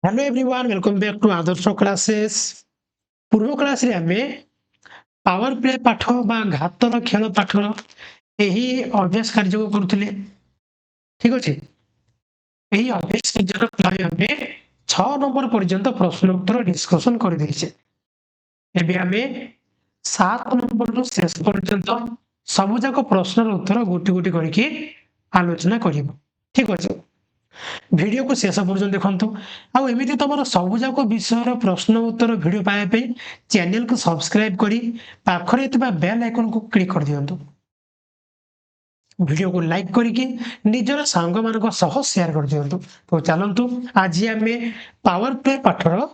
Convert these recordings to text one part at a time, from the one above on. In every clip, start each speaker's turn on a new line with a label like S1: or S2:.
S1: Hello everyone welcome back to Adarsh classes. पूर्व class रे आमे पावर प्ले पाठ बा घातर खेल पाठर एही अभ्यास कार्य को करूथिले। ठीक अछि। एही अभ्यास कार्य क्लास आमे 6 नंबर पर्यंत प्रश्न उत्तर डिस्कशन कर दैछे। एबे आमे 7 नंबर रो शेष पर्यंत सब जाक प्रश्न उत्तर गोटी गोटी करके आलोचना करिवो। ठीक अछि। भिडियो को शेष पर्यंत देखंतु आ एमिति तमरो सब जाक विषय प्रश्न उत्तर भिडियो पाए पे चैनल को सब्सक्राइब करी पाखरे एतबा बेल आइकन को क्लिक कर दियंतु। भिडियो को लाइक करिके निजर सांग मानको सह शेयर कर दियंतु। तो चलंतु आज आमे पावर प्ले पाठर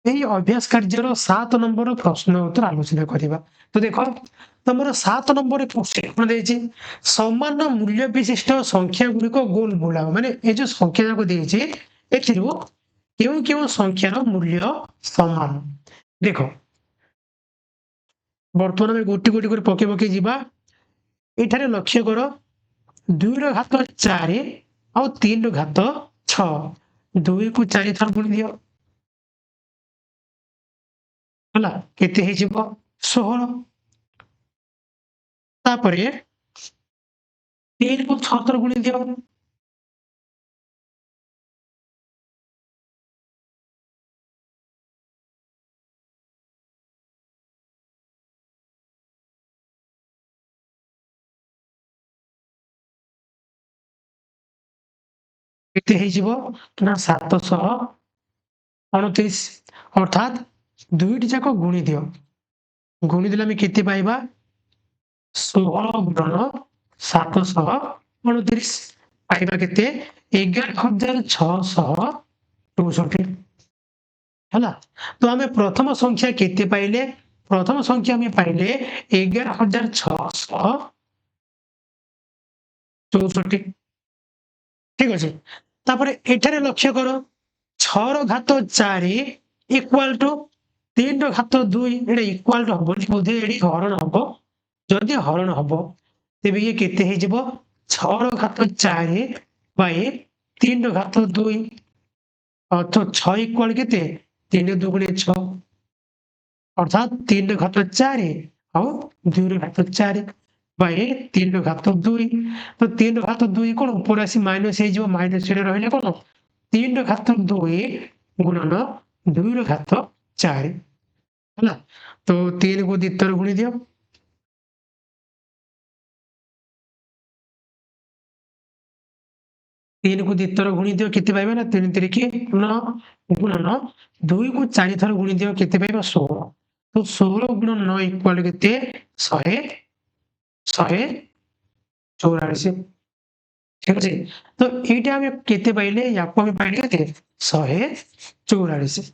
S1: एही अभ्यास कार्यर 7 नंबर प्रश्न उत्तर आलोचना करिबा। तो देखो तमरो 7 नंबर प्रश्न कोन देछि समान मूल्य विशिष्ट संख्या गुडी को गोल बुलाओ माने ए जो संख्या जाको देछि एथिरु केउ केउ संख्यार मूल्य समान। देखो वर्तमान में गोटी गोटी कर पके पके जिबा एठारे लक्ष्य करो 2 रो घात 4 और 3 रो घात 6 2 को 4 थर गुणी दियो हला केते हे जिवो 16 तापरे 3 को 6 थर गुणी दियो केते हे जिवो ना 729 अर्थात दुईटी जाक गुणी दियो गुणी दिले हम केते पाइबा 16 गुणन 729 पाइबा केते 11664 ହେଲା तो आमे प्रथम संख्या केते पाइले प्रथम संख्या आमे पाइले 11664 ठीक अछि तापर एठारे लक्ष्य करो 6 रो घात 4 इक्वल टू 3 रो घात 2 एटा इक्वल टू हबो बोधे एडी हरण हबो जदि हरण हबो तेबे ये केते हे जिवो 6 रो घात 4 बाय 3 रो घात 2 तो 6 इक्वल केते 3 दुगुणे 6 अर्थात 3 रो घात 4 और 2 रो घात 4 बाय 3 रो घात 2 तो 3 रो घात 2 कोन ऊपर आसी माइनस हे जिवो माइनस रे रहले कोन 3 रो घात 2 गुणन 2 रो घात 4 हला तो 3 को दितर गुणी दियो 3 को दितर गुणी दियो केते पाइबा ना 3 तिरिके 9 गुणन 2 को 4 थर गुणी दियो केते पाइबा 16 तो 16 गुणन 9 इक्वल केते 100 ठीक अछि तो एटा हम केते पाइले याको हम पाइले केते 144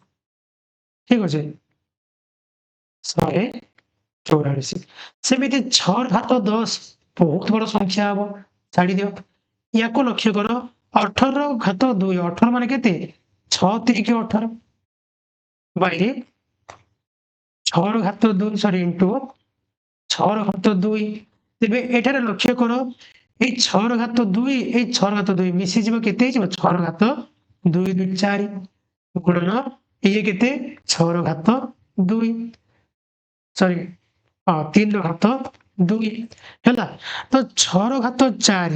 S1: ठीक अछि 144 सेमिति 6 घात 10 बहुत बड़ संख्या हबो छाडी दियो याको लक्ष्य करो 18 घात 2 18 माने केते 6 तिरिके 18 बाय 6 रो घात 2 सॉरी इनटू 6 रो घात 2 तेबे एठारे लक्ष्य करो ए 6 रो घात 2 ए 6 रो घात 2 मिसि जिवो केते जिवो 6 रो घात 2 2 4 गुणन ये केते 6 रो घात 2 सॉरी 3 रो घात 2 हैला तो 6 रो घात 4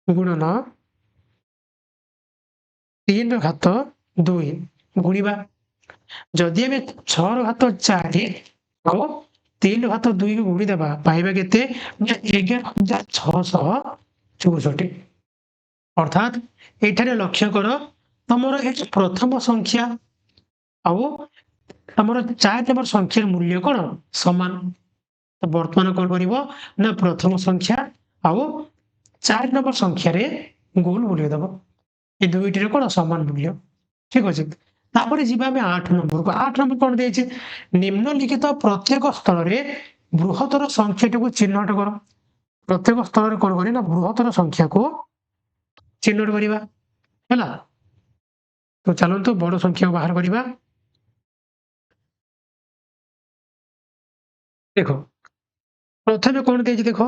S1: गुणन 3 रो घात 2 गुणिबा जदि हम 6 रो घात 4 और 3 रो घात 2 को गुणी देबा पाइबा केते 11664 अर्थात एठारे लक्ष्य करो तमरो ए प्रथम संख्या आउ तमरो 4 नंबर संख्यार मूल्य कोन समान तो वर्तमान कोन करिवो ना प्रथम संख्या आउ 4 नंबर संख्या रे गुण मूल्य दबो ए दुईटी रे कोन समान मूल्य ठीक अछि तापर जिबा में 8 नंबर को 8 नंबर कोन देछि निम्नलिखित प्रत्येक स्थल रे बृहत्तर संख्याटी को चिह्नित करो प्रत्येक स्थल रे कोन करी ना बृहत्तर संख्या को चिह्नित करिबा हैला तो चलंतु बड़ संख्या को बाहर करिबा देखो प्रथमे कोन देछि देखो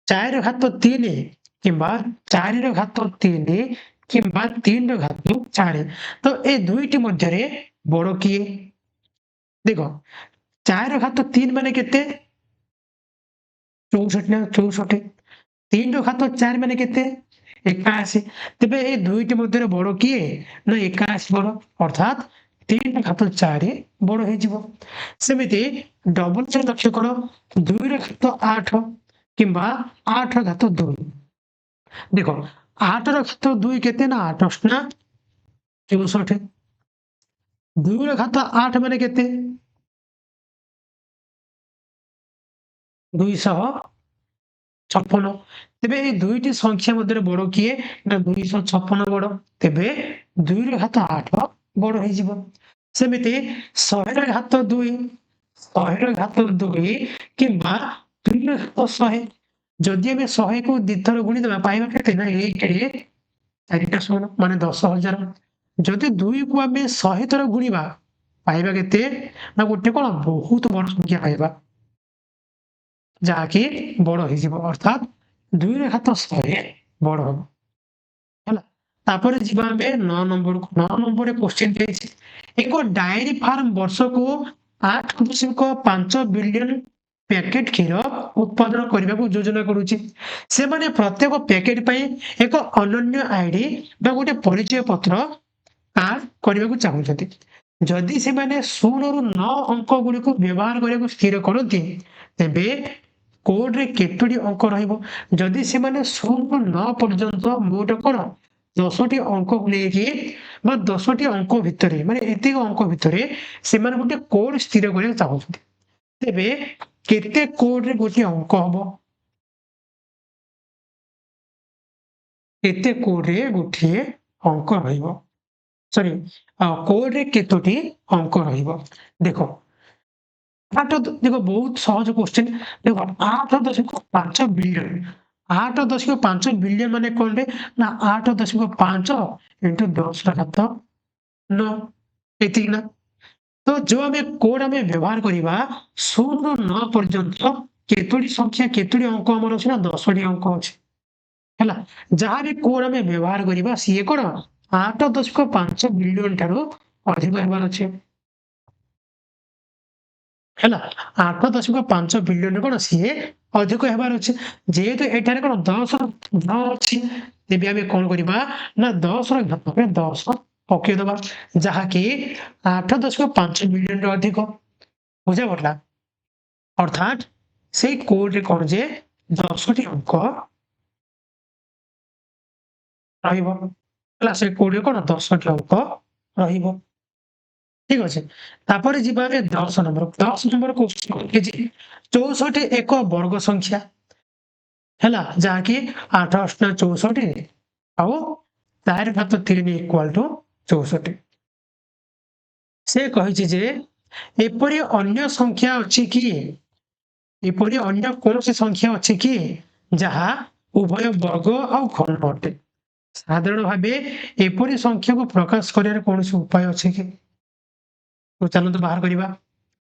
S1: 4 ଘାତ 3 କିମ୍ବା 4 ଘାତ 3 କିମ୍ବା 3 ଘାତ 4। ତ ଏ ଦୁଇଟି ମଧ୍ୟରେ ବଡ଼ କିଏ? ଦେଖ 4 ଘାତ 3 ମାନେ କେତେ? 64 ନା 64। 3 ଘାତ 4 ମାନେ କେତେ? 81। ତେବେ ଏ ଦୁଇଟି ମଧ୍ୟରେ ବଡ଼ କିଏ? ନା 81 ବଡ଼। ଅର୍ଥାତ୍ 3 ଘାତ 4 ବଡ଼ ହେଇଯିବ। ସେମିତି ଡବଲ ଚେନ୍ ଲକ୍ଷ୍ୟ କର 2 ଘାତ 8 କିମ୍ବା 8 ଘାତ 2। ଦେଖ 8 ଘାତ 2 କେତେ? ନା 8 ଅଷ୍ଟନା 64। 2 ଘାତ 8 ମାନେ କେତେ? 256। ତେବେ এই দুইটি সংখ্যা ମଧ୍ୟରେ ବଡ଼ କିଏ? ନା 256 ବଡ଼। ତେବେ 2 ଘାତ 8 ବଡ଼ ହେଇଯିବ। ସେମିତି 100 ଘାତ 2, 100 ଘାତ 2 କିମ୍ବା 2 ଘାତ 100। ଯଦି ଆମେ 100 କୁ 2 ଥର ଗୁଣିଦେବା ପାଇବା କେତେ? ନା 1 ରେ 4ଟା ଶୂନ ମାନେ 10,000। ଯଦି 2 କୁ ଆମେ 100 ଥର ଗୁଣିବା ପାଇବା କେତେ? ନା ଗୋଟେ କଣ ବହୁତ ବଡ଼ ସଂଖ୍ୟା ପାଇବା, ଯାହାକି ବଡ଼ ହେଇଯିବ। ଅର୍ଥାତ୍ 2 ଘାତ 100 ବଡ଼ ହବ। ହେଲା, ତାପରେ ଯିବା ଆମେ 9 ନମ୍ବରକୁ। 9 ନମ୍ବରରେ କ୍ୱେଶ୍ଚିନ୍ ଦେଇଛି ଏକ ଡାଏରୀ ଫାର୍ମ ବର୍ଷକୁ 8.5 ବିଲିୟନ ପ୍ୟାକେଟ୍ କ୍ଷୀର ଉତ୍ପାଦନ କରିବାକୁ ଯୋଜନା କରୁଛି। ସେମାନେ ପ୍ରତ୍ୟେକ ପ୍ୟାକେଟ୍ ପାଇଁ ଏକ ଅନନ୍ୟ ଆଇଡି ବା ଗୋଟେ ପରିଚୟ ପତ୍ର କାର୍ଡ କରିବାକୁ ଚାହୁଁଛନ୍ତି। ଯଦି ସେମାନେ 0 ରୁ 9 ଅଙ୍କ ଗୁଡ଼ିକୁ ବ୍ୟବହାର କରିବାକୁ ସ୍ଥିର କରନ୍ତି, ତେବେ କୋଡରେ କେତୋଟି ଅଙ୍କ ରହିବ? ଯଦି ସେମାନେ 0 ରୁ 9 ପର୍ଯ୍ୟନ୍ତ ମୋଟ କଣ 10ଟି ଅଙ୍କକୁ ନେଇକି ବା 10ଟି ଅଙ୍କ ଭିତରେ ମାନେ ଏତିକି ଅଙ୍କ ଭିତରେ ସେମାନେ ଗୋଟେ କୋଡ ସ୍ଥିର କରିବାକୁ ଚାହୁଁଛନ୍ତି, ତେବେ କେତେ କୋଡରେ ଗୋଟିଏ ଅଙ୍କ ହବ? କେତେ କୋଡରେ ଗୋଟିଏ ଅଙ୍କ ରହିବ? ସରି, କୋଡରେ କେତୋଟି ଅଙ୍କ ରହିବ? ଦେଖ 8 ଦେଖ ବହୁତ ସହଜ କ୍ୱେଶ୍ଚିନ୍। ଦେଖ 8.5 ବିଲିୟନ। 8.5 ବିଲିୟନ ମାନେ କଣରେ? ନା 8.5 ଇଣ୍ଟୁ 10 ର ଘାତ 9। ଏତିକି ନା? ତ ଯୋଉ ଆମେ କୋଡ ଆମେ ବ୍ୟବହାର କରିବା 0 ରୁ 9 ପର୍ଯ୍ୟନ୍ତ କେତୋଟି ସଂଖ୍ୟା କେତୋଟି ଅଙ୍କ ଆମର ଅଛି? ନା 10ଟି ଅଙ୍କ ଅଛି। ହେଲା, ଯାହା ବି କୋଡ ଆମେ ବ୍ୟବହାର କରିବା ସିଏ କଣ 8.5 ବିଲିୟନ ଠାରୁ ଅଧିକ ହେବାର ଅଛି। ହେଲା, 8.5 ବିଲିୟନ କଣ ସିଏ ଅଧିକ ହେବାର ଅଛି। ଯେହେତୁ ଏଠାରେ କଣ 10 ଅଛି, ତେବେ ଆମେ କଣ କରିବା ନା 10 ର ଘାତରେ 10 ପକେଇଦବା, ଯାହାକି 8.5 ବିଲିୟନ ଅଧିକ। ବୁଝା ପଡିଲା? ଅର୍ଥାତ୍ ସେଇ କୋଡରେ କଣ ଯେ 10ଟି ଅଙ୍କ ରହିବ। ହେଲା, ସେ କୋଡରେ କଣ 10ଟି ଅଙ୍କ ରହିବ। ঠিক ଅଛି, ତାପରେ ଯିବା ଆମେ 10 ନମ୍ବର। 10 ନମ୍ବର କ୍ୱେଶ୍ଚିନ୍ କହିଛି 64 ଏକ ବର୍ଗ ସଂଖ୍ୟା। ହେଲା, ଯାହାକି 8 ଅଷ୍ଟନା 64 ଆଉ 4 ଘାତ 3 ଇକ୍ୱାଲ ଟୁ 64। ସେ କହିଛି ଯେ ଏପରି ଅନ୍ୟ ସଂଖ୍ୟା ଅଛି କି? ଏପରି ଅନ୍ୟ କୌଣସି ସଂଖ୍ୟା ଅଛି କି ଯାହା ଉଭୟ ବର୍ଗ ଆଉ ଘନ ଅଟେ? ସାଧାରଣ ଭାବେ ଏପରି ସଂଖ୍ୟାକୁ ପ୍ରକାଶ କରିବାର କୌଣସି ଉପାୟ ଅଛି କି? তো ଚାଲନ୍ତୁ ବାହାର କରିବା।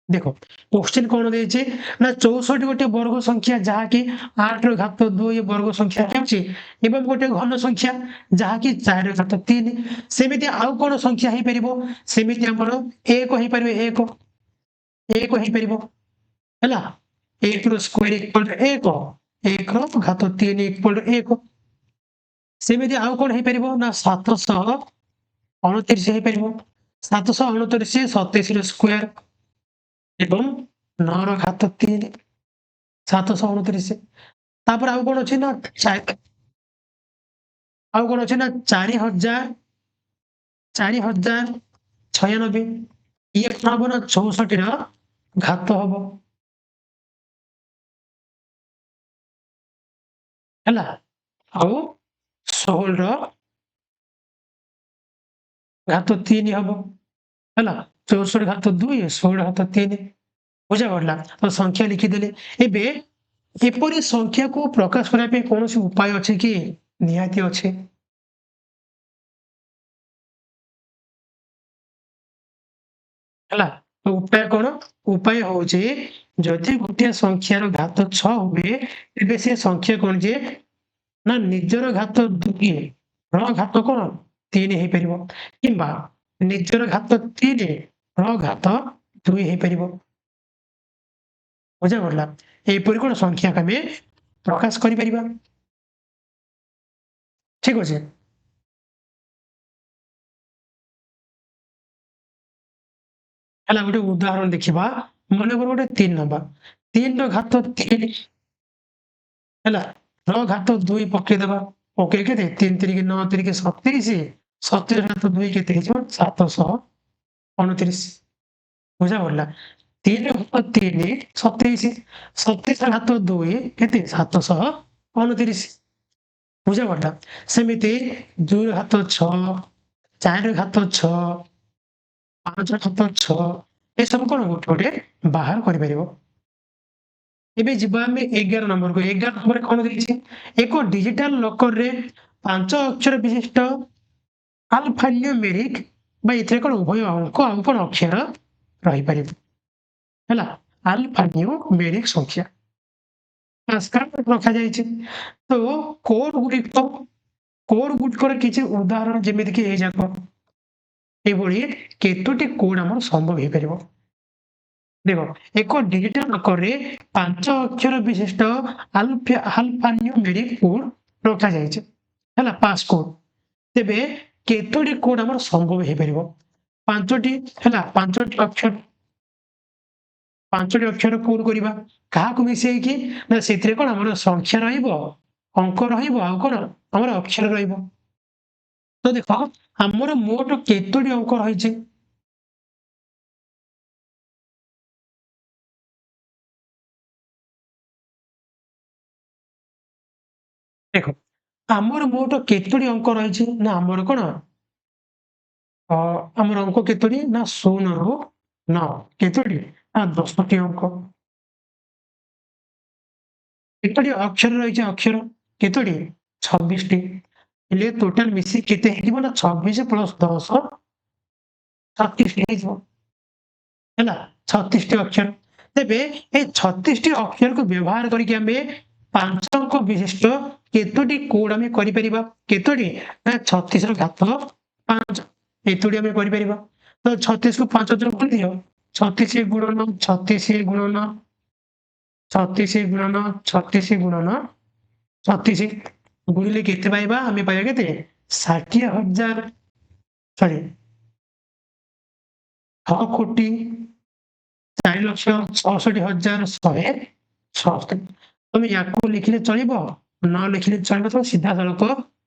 S1: ଦେଖ क्वेश्चन କଣ ଦେଇଛି ନା 64 ଗୋଟେ ବର୍ଗ ସଂଖ୍ୟା, ଯାହାକି 8 ର ଘାତ 2 ବର୍ଗ ସଂଖ୍ୟା ହେଉଛି ଏବଂ ଗୋଟେ ଘନ ସଂଖ୍ୟା ଯାହାକି 4 ର ଘାତ 3। ସେମିତି ଆଉ କଣ ସଂଖ୍ୟା ହେଇପାରିବ? ସେମିତି ଆମର 1 ହେଇପାରିବ। 1 ହେଇପାରିବ। ହେଲା, 1 ର ସ୍କ୍ୱାର ଇକ୍ୱାଲ ଟୁ 1, 1 ର ଘାତ 3 ଇକ୍ୱାଲ ଟୁ 1। ସେମିତି ଆଉ କଣ ହେଇପାରିବ? ନା 729 ହେଇପାରିବ। 729 27 ର ସ୍କ୍ୱାର ଏବଂ 9 ର ଘାତ 3 729। ତାପରେ ଆଉ କଣ ଅଛି ନା ଆଉ କଣ ଅଛି ନା 4096। ଇଏ କଣ ହବ ନା 64 ର ଘାତ ହବ। ହେଲା, ଆଉ 16 ର ଘାତ 3 ହବ। ହେଲା, 64 ଘାତ 2 16 ଘାତ 3। ବୁଝା ପଡିଲା? ତ ସଂଖ୍ୟା লিখিଦେଲେ। ଏବେ ଏପରି ସଂଖ୍ୟାକୁ ପ୍ରକାଶ କରିବା ପାଇଁ କୌଣସି ଉପାୟ ଅଛି କି? ନିହାତି ଅଛି। ହେଲା, ତ ଉପାୟ କଣ? ଉପାୟ ହଉଛି जदि गोटे संख्यार घात 6 हुए तेबे से संख्या कौन जे ना निजर घात 2 ର ଘାତ କଣ 3 ହେଇପାରିବ କିମ୍ବା ନିଜର ଘାତ 3 ର ଘାତ 2 ହେଇପାରିବ। ବୁଝା ପଡିଲା ଏହିପରି କଣ ସଂଖ୍ୟାକୁ ଆମେ ପ୍ରକାଶ କରିପାରିବା। ଠିକ ଅଛି। ହେଲା ଗୋଟେ ଉଦାହରଣ ଦେଖିବା ମନେକର ଗୋଟେ 3 ନବା 3 ର ଘାତ 3 ହେଲା ର ଘାତ 2 ପକେଇଦବା ପକେଇ କେତେ 3 3 9 3 37 37 ଘାତ 2 କେତେ ହେଇଯିବ 729 ବୁଝା ପଡିଲା 3 ଘାତ 3 27 27 ଘାତ 2 କେତେ 729 ବୁଝା ପଡିଲା ସେମିତି 2 ଘାତ 6 4 ଘାତ 6 5 ଘାତ 6 ଏସବୁ କଣ ଗୋଟେ ଗୋଟେ ବାହାର କରିପାରିବ। ଏବେ ଯିବା ଆମେ 11 ନମ୍ବରକୁ 11 ନମ୍ବରରେ କଣ ଦେଇଛି ଏକ ଡିଜିଟାଲ ଲକରରେ 5 ଅକ୍ଷର ବିଶିଷ୍ଟ ଆଲଫାନ୍ୟୁମେରିକ ବା ଏଥିରେ କଣ ଉଭୟ ଅଙ୍କ ଆଉ କଣ ଅକ୍ଷର ରହିପାରିବ ହେଲା ଆଲଫାନ୍ୟୁମେରିକ ସଂଖ୍ୟା ପାସ୍କାଲ ରଖାଯାଇଛି। ତ କୋଡ ଗୁଡ଼ିକର କିଛି ଉଦାହରଣ ଯେମିତିକି ଏଇ ଯାକ ଏଭଳି କେତୋଟି କୋଡ ଆମର ସମ୍ଭବ ହେଇପାରିବ। ଦେଖ ଏକ ଡିଜିଟାଲ ଲକରରେ 5 ଅକ୍ଷର ବିଶିଷ୍ଟ ଆଲଫାନ୍ୟୁମେରିକ କୋଡ ରଖାଯାଇଛି ହେଲା ପାସ୍ କୋଡ ତେବେ କେତୋଟି କୋଡ ଆମର ସମ୍ଭବ ହେଇପାରିବ 5ଟି ହେଲା 5ଟି ଅକ୍ଷର କୋଡ କରିବା କାହାକୁ ମିଶେଇକି ନା ସେଥିରେ କଣ ଆମର ସଂଖ୍ୟା ରହିବ ଅଙ୍କ ରହିବ ଆଉ କଣ ଆମର ଅକ୍ଷର ରହିବ। ତ ଦେଖ ଆମର ମୋଟ କେତୋଟି ଅଙ୍କ ରହିଛି ଦେଖ ଆମର ମୋଟ କେତୋଟି ଅଙ୍କ ରହିଛି ନା ଆମର କଣ ଆମର ଅଙ୍କ କେତୋଟି ନା 0 ରୁ 9 କେତୋଟି ନା 10ଟି ଅଙ୍କ କେତୋଟି ଅକ୍ଷର ରହିଛି ଅକ୍ଷର କେତୋଟି 26ଟି ହେଲେ ଟୋଟାଲ ମିଶି କେତେ ହେଇଯିବ ନା 26 ପ୍ଲସ 10 36 ହେଇଯିବ ହେଲା 36ଟି ଅକ୍ଷର ତେବେ এই 36ଟି ଅକ୍ଷରକୁ ବ୍ୟବହାର କରିକି ଆମେ 5 ଅଙ୍କ ବିଶିଷ୍ଟ କେତୋଟି କୋଡ ଆମେ କରିପାରିବା କେତୋଟି ନା 36 ର ଘାତ 5 ଏତୋଟି ଆମେ କରିପାରିବା ତ 36 କୁ 5 ଦ୍ୱାରା ଗୁଣିଦିଅ 36 ଗୁଣନ 36 ଗୁଣନ 36 ଗୁଣନ 36 ଗୁଣନ 36 ଗୁଣିଲେ କେତେ ପାଇବା ଆମେ ପାଇବା କେତେ 60,000 ସରି 6 କୋଟି 4,66,166 ତମେ ୟାକୁ ଲେଖିଲେ ଚଳିବ ନ ଲେଖିଲେ ଚଳିବ ତ ସିଧାସଳଖ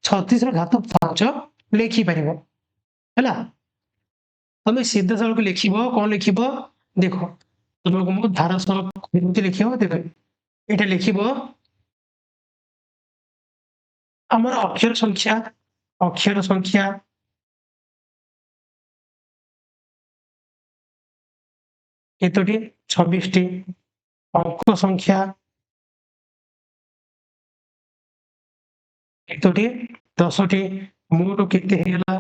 S1: 36 ର ଘାତ 5 ଲେଖିପାରିବ ହେଲା ତମେ ସିଧାସଳଖ ଲେଖିବ କଣ ଲେଖିବ ଦେଖ ତମକୁ ମୁଁ ଧାରା ସହ କେମିତି ଲେଖିବ ଦେଖ ଏଇଟା ଲେଖିବ ଆମର ଅକ୍ଷର ସଂଖ୍ୟା କେତୋଟି 26ଟି ଅଙ୍କ ସଂଖ୍ୟା କେତୋଟି 10ଟି ମୋଟ କେତେ ହେଇଗଲା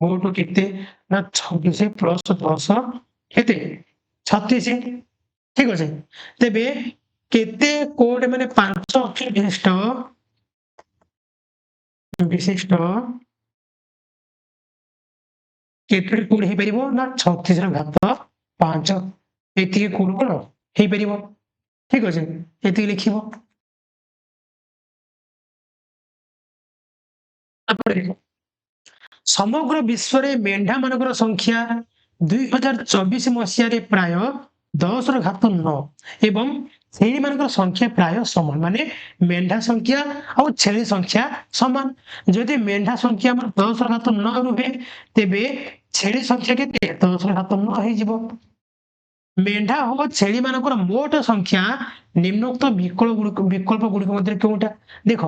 S1: ମୋଟ କେତେ ନା 26 ପ୍ଲସ 10 କେତେ 36 ଠିକ ଅଛି ତେବେ କେତେ କୋଡ ମାନେ 5 ଅକ୍ଷର ବିଶିଷ୍ଟ କେତୋଟି କୋଡ ହେଇପାରିବ ନା 36 ର ଘାତ 5 ଏତିକି କୋଡ କଣ ହେଇପାରିବ ଠିକ ଅଛି ଏତିକି ଲେଖିବ ତାପରେ ସମଗ୍ର ବିଶ୍ୱରେ ମେଣ୍ଢା ମାନଙ୍କର ସଂଖ୍ୟା 2024 ମସିହାରେ ପ୍ରାୟ 10 ର ଘାତ 9 ଏବଂ ଛେଳି ମାନଙ୍କର ସଂଖ୍ୟା ପ୍ରାୟ ସମାନ ମାନେ ମେଣ୍ଢା ସଂଖ୍ୟା ଆଉ ଛେଳି ସଂଖ୍ୟା ସମାନ ଯଦି ମେଣ୍ଢା ସଂଖ୍ୟା ଆମର 10 ର ଘାତ 9 ରୁହେ ତେବେ ଛେଳି ସଂଖ୍ୟା କେତେ 10 ର ଘାତ 9 ହେଇଯିବ ମେଣ୍ଢା ଓ ଛେଳି ମାନଙ୍କର ମୋଟ ସଂଖ୍ୟା ନିମ୍ନୋକ୍ତ ବିକଳ୍ପ ଗୁଡିକ ମଧ୍ୟରେ କେଉଁଟା ଦେଖ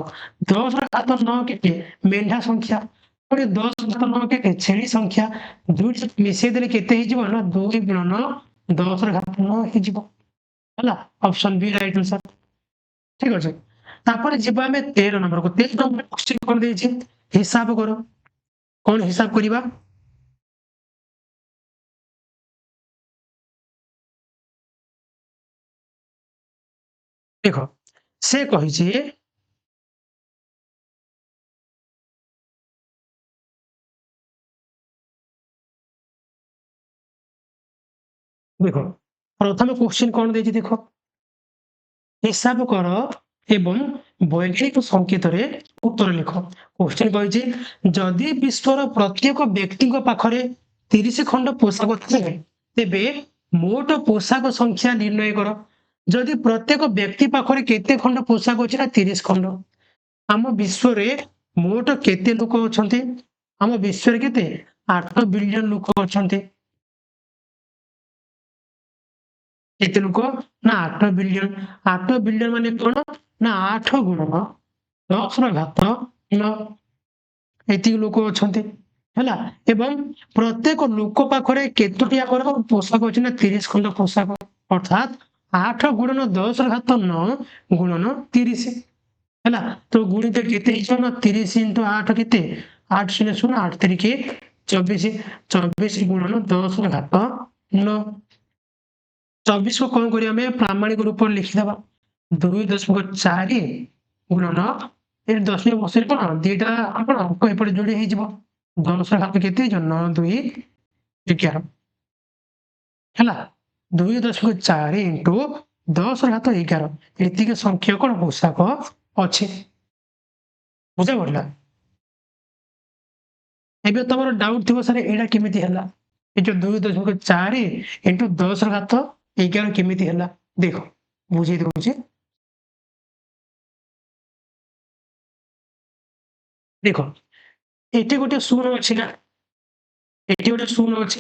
S1: 10 ର ଘାତ 9 କେତେ ମେଣ୍ଢା ସଂଖ୍ୟା 10 ଘାତ 9 କେତେ ଛେଳି ସଂଖ୍ୟା ଦୁଇଟି ମିଶେଇ ଦେଲେ କେତେ ହେଇଯିବ ନା 2 ଗୁଣନ 10 ର ଘାତ 9 ହେଇଯିବ ହେଲା ଅପସନ ବି ରାଇଟ ଆନ୍ସର ଠିକ ଅଛି ତାପରେ ଯିବା ଆମେ 13 ନମ୍ବରକୁ 13 ନମ୍ବର କ୍ୱେଶ୍ଚନ କଣ ଦେଇଛି ହିସାବ କର କଣ ହିସାବ କରିବା देख से कही देख प्रथम क्वेश्चन कौन देख हिसाब कर एवं वैज्ञानिक संकेत उत्तर लिख क्वेश्चन कही जदि विश्वर प्रत्येक व्यक्ति पाखरे 30 खंड पोशाक थाए तेबे मोट पोशाक संख्या निर्णय कर जदि प्रत्येक व्यक्ति पाखरे केते खंड पोशाक अच्छी ना 30 खंड आम विश्व मोट केते लोक अच्छा आम विश्व के 8 बिलियन लोक अच्छा केते लोक ना 8 बिलियन माने कौन ना 8 गुणन 10 ର ଘାତ 9 ଏତିକି ଲୋକ ଅଛନ୍ତି ହେଲା ଏବଂ ପ୍ରତ୍ୟେକ ଲୋକ ପାଖରେ କେତୋଟି ଆମର ପୋଷାକ ଅଛି ନା 30 ଖଣ୍ଡ ପୋଷାକ ଅର୍ଥାତ୍ 8 ଗୁଣନ 10 ର ଘାତ 9 ଗୁଣନ 30 ହେଲା ତ ଗୁଣିତ କେତେ ହେଇଯିବ ନା 30 × 8 କେତେ 8 ଶୂନ ଶୂନ 8 ତିରିକି 24 24 ଗୁଣନ 10 ର ଘାତ 9 24 को कौन करिया में प्रामाणिक रूप में लिखिदबा 2.4 गुणन ए दशमिक बसरे कौन दुईटा आपण अंक एपटे जोड़ी हो 10 ର ଘାତ केते 9 2 11 ହେଲା 2.4 × 10 ର ଘାତ 11 ଏତିକି ସଂଖ୍ୟା କଣ ପୋଷାକ ଅଛି ବୁଝା ପଡିଲା ଏବେ ତମର डाउट थिबो सर एडा केमिति हला ए जो 2.4 × 10 ର ଘାତ 11 केमिति हला देखो बुझे दउछि देखो एटे गोटे शून्य अच्छी ना एटे गोटे शून्य अच्छी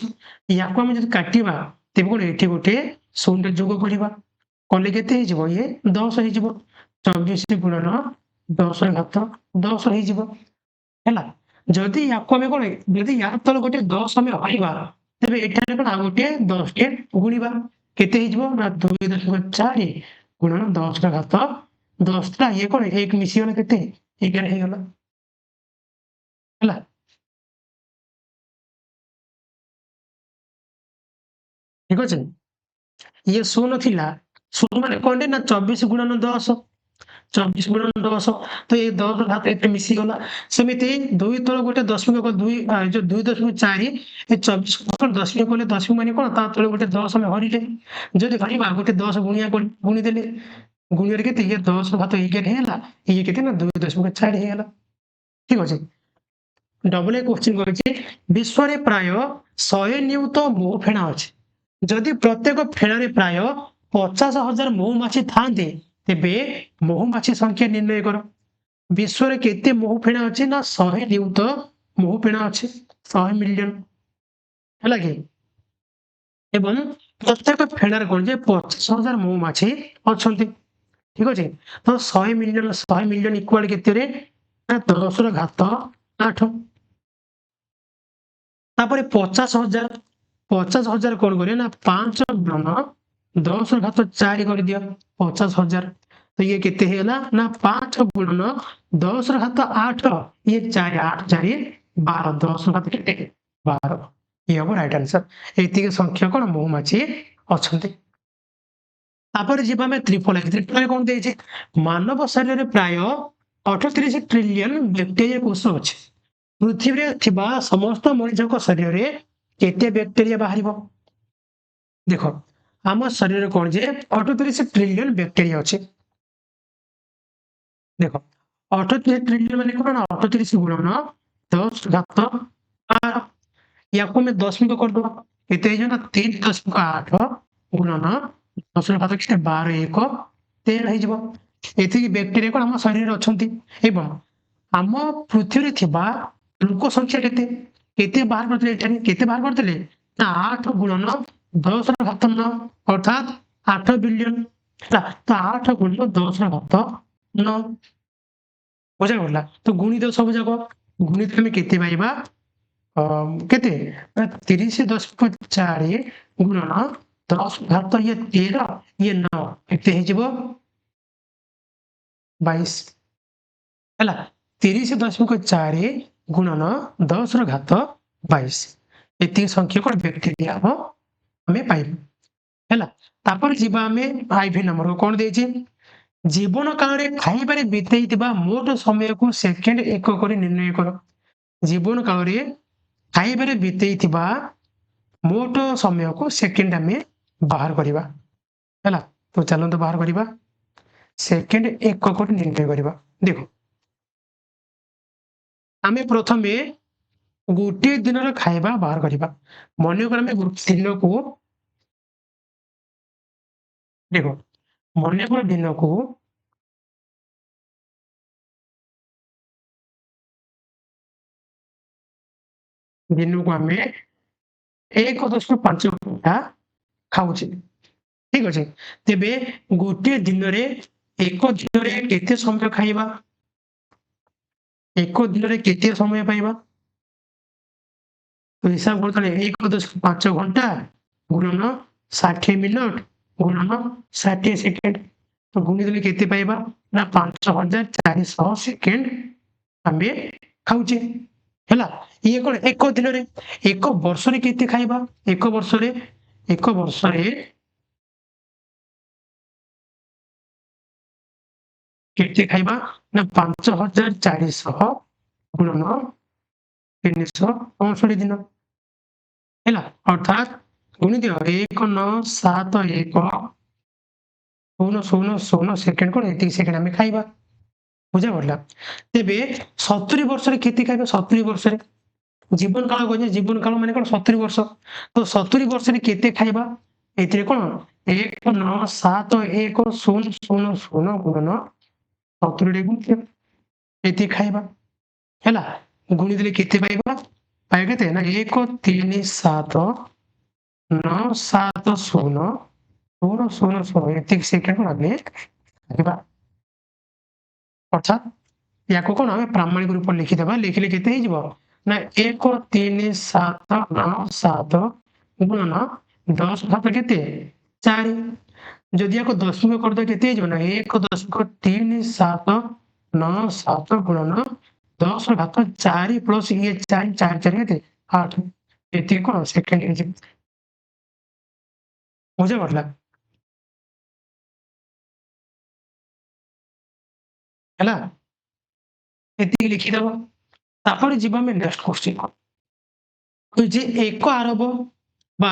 S1: या आम जो काटा तेज कौन ये गोटे शून्य जोग करवा कले के ये 10 हो 24 गुणन 10 ର ଘାତ 10 है जदि या कौन जदि या तले गोटे 10 आम हरवा तेज ये कौन आ गोटे 10 टे गुणवा केते 2.4 गुणन 10 ର ଘାତ 10 ये कौन एक मिसीगला केते 11 ହେଇଗଲା ହେଲା ठीक अच्छे ये शून्य थिला शून्य माने कौन ना 24 गुणन 10 24 गुणन 10 तो ये 10 ର ଘାତ एते मिसी गला सेमिति 2 तले गोटे दशमिक 2 जो 2.4 ये 24 को दशमिक कले दशमिक माने कोन ता तले गोटे 10 में हरिले जदि हरिबा गोटे 10 गुणिया गुणी देले गुणिया केते ये 10 ର ଘାତ 11 हेला ये केते ना 2.4 हेला ठीक अछि डबल ए क्वेश्चन करिछि विश्व रे प्राय 100 नियुत मोह फेणा अछि जदि प्रत्येक फेणारे प्राय 50,000 महुमाछी थांते तेबे महुमाछी संख्या निर्णय कर विश्व रे केते महु फेणा अछि ना 100 नियुत महु फेणा अछि 100 मिलियन हैला कि एवं प्रत्येक फेणारे कोन जे 50,000 महुमाछी अछंती ठीक अछि तो 100 मिलियन इक्वल केते रे 10 ର ଘାତ 8 तापर 50,000 कौन करें ना 5 गुणन 10 ର ଘାତ 4 कर दिया 50,000 तो ये केते हेला ना 5 गुणन 10 ର ଘାତ 8 ये 4 8 4 12 10 ର ଘାତ केते 12 ये हम राइट आंसर एतिके संख्या कोन महुमाछी अछंती तापर जीवा में ट्रिपल कौन देछि मानव शरीर रे प्राय 38 ट्रिलियन बैक्टीरिया कोष अछि पृथ्वी रे थिबा समस्त मनुष्य शरीर रे केते बैक्टीरिया बाहर देख आम शरीर कौन जे 38 ट्रिलियन बैक्टीरिया अच्छे देख 38 ट्रिलियन माने कौन 38 गुणन 10 ର ଘାତ 12 या को मैं दशमिक कर दो एते जो ना 3.8 गुणन 10 ର ଘାତ 12 1 13 हो जिवो एथि बैक्टीरिया को हम शरीर अछंती एवं आम पृथ्वी रे थिबा लोक संख्या केते केते बाहर करते एठाने केते बाहर करते ना 8 गुणन 10 ର ଘାତ 9 अर्थात 8 बिलियन तो 8 गुणन 10 ର ଘାତ 9 बुझा गला तो गुणित सब जाक गुणित में केते पाइबा केते 30.4 गुणन 10 ର ଘାତ ये 13 ये 9 केते हे जिवो 22 हला 30.4 गुणन 10 ର ଘାତ 22 एति संख्या को बैक्टीरिया हमें पाइब है तापर जीवा हमें आईवी नंबर को कौन देछि जीवन काल में खाइबारे बितेइथिबा मोट समय को सेकेंड एकक रे निर्णय कर। जीवन काल में खाइबारे बितेइथिबा मोट समय को सेकेंड आमे बाहर करिबा हैला। तो चलंतु बाहर करिबा सेकेंड एकक रे निर्णय करिबा। देखो आमे प्रथमे गोटे दिन खाइबा बाहर करिबा। मनेकर आमे दिन को देखो मनेकर दिन को आमे 1.5 घंटा खाउछे ठीक अछि। तेबे गोटे दिन रे एक दिन रे केते समय खाइबा एक दिन रे केते समय पाइबा तो हिसाब करतले 1.5 घंटा गुणन 60 मिनट गुणन 60 सेकेंड तो गुणी देले केते पाइबा ना 5400 सेकेंड आमे खाउछे हैला। ये कोन एक दिन रे एक वर्ष रे केते खाइबा एक वर्ष रे केते खाइबा ना 5400 गुणन 365 दिन हैला। अर्थात गुणी दियो 1971 सेकेंड को एति सेकेंड आमे खाइबा बुझा पड़ला। तेबे 70 वर्ष रे केते खाइबा 70 वर्ष रे जीवन काल कहजे जीवन काल माने कोन 70 वर्ष तो 70 वर्ष रे केते खाइबा एथिरे कोन 197100 गुणन 70 रे गुण एति खाइबा हैला। गुणी देले केते पाइबा पाइ केते ना 137970 एति सेकेंड आमे खाइबा। अर्थात याको कोन आमे प्रामाणिक रूप लिखि देबा लिखिले केते हे जिवो ना 137970 गुणन 10 घात केते 4 जदि याको दशमिक कर दे केते हे जिवो ना 1.3797 गुणन 10 घात 4 प्लस ये 4 4 4 केते 8 एति कोन सेकेंड हे जिवो बुझा पड़ला हैला। एति लिखि देबो तापर जिबा में नेक्स्ट क्वेश्चन को जे 1 अरब बा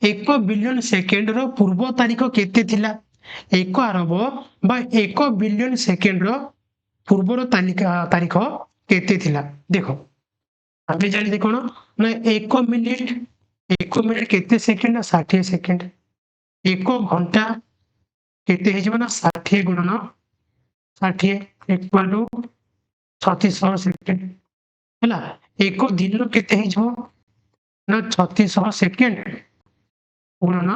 S1: 1 बिलियन सेकेंड रो पूर्व तारीख केते थिला 1 अरब बा 1 बिलियन सेकेंड रो पूर्वर तारीख केते थिला। देखो आमे जानि देखो ना 1 मिनिट केते सेकेंड ना 60 सेकेंड 1 घंटा केते हे जिवो ना 60 गुणन 60 इक्वल टू 3600 सेकेंड हैला। 1 दिन केते हे जिवो ना 3600 सेकेंड गुणन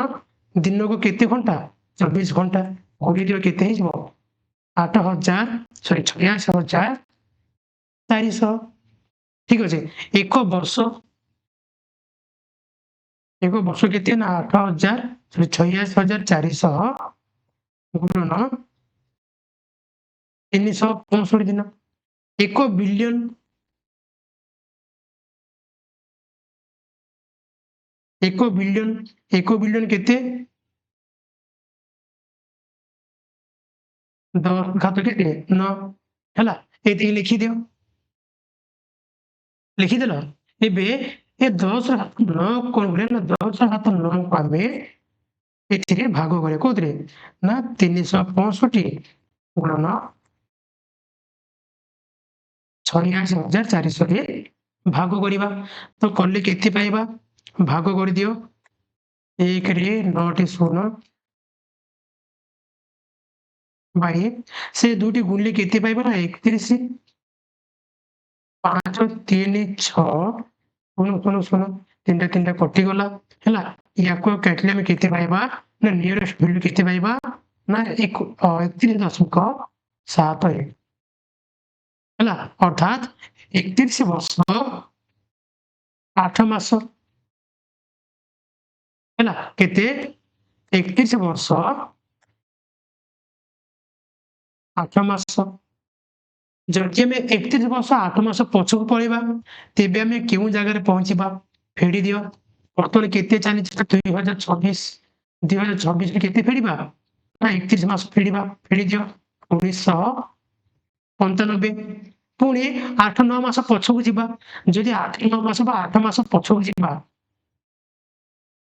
S1: दिन को केते घंटा 24 घंटा गुणी दियो केते हे जिवो 8,400 ठीक अछि। एक वर्ष केते ना 86,400 गुणन 365 दिन 1 बिलियन केते 10 घात केते 9 हैला एति लिखि दियो लिखि देलो एबे ए 10 घात 9 कोन बोले ना 10 घात 9 को आमे एथिरे भाग करे कोथरे ना 365 गुणन 86,400 रे भाग करिबा तो कले केते पाइबा भाग कर दियो 1 रे 9 टी 0 भाई से दुटी गुणले केते पाइबा ना 31 5 3 6 0 तीनटा तीनटा कटि गला हैला याको काटले में केते पाइबा ना नियरेस्ट वैल्यू केते पाइबा ना 31.71 हैला। अर्थात 31 वर्ष 8 मास हैला केते 31 वर्ष 8 मास जदि आमे 31 वर्ष 8 मास पछकु पळेबा तेबे आमे केउ जगह रे पहुंचीबा फेडी दियो वर्तमान केते चाली 2026 रे केते फेडीबा ना 31 मास फेडीबा फेडी दियो 1995 पुणी 8-9 मास पछकु जिबा जदि 8-9 मास बा 8 मास पछकु जिबा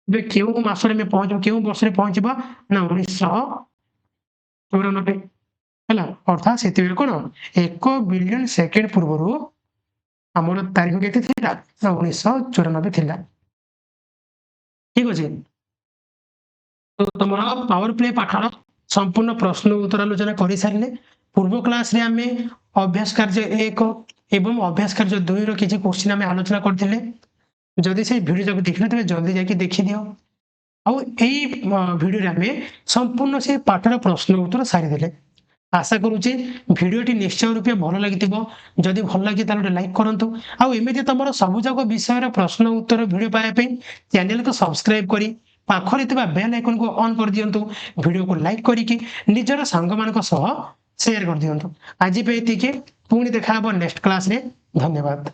S1: बे केउ मासरे में पहुंच केउ वर्ष रे पहुंचबा ना 1994 हला अर्थात सेति कोन 1 बिलियन सेकेंड पूर्वरु हमर तारीख केते थिला ना 1994 थिला ठीक अछि तो तुमरा पावर प्ले पाठर संपूर्ण प्रश्न उत्तर आलोचना करि सारले पूर्व क्लास रे हमें अभ्यास कार्य 1 एवं अभ्यास कार्य 2 रो किछि क्वेश्चन हमें आलोचना करथिले जदि से वीडियो जक देखले तबे जल्दी जाके देखि दियो आ एई वीडियो रे हमें संपूर्ण से पाठर प्रश्न उत्तर सारि देले आशा करूचे वीडियोटी निश्चय रूपे भल लागिथिबो जदि भल लागि ताले लाइक करंतु आ एमिति तमरो सबु जक विषय रो प्रश्न उत्तर वीडियो पाए पे चैनल को सब्सक्राइब करी पाखरे थिबा बेल आइकन को ऑन कर दियंतु वीडियो को लाइक करी कि निजर संग मानक सह शेयर कर दियंतु आज पे एतिके पुणी देखा नेक्स्ट क्लास रे धन्यवाद।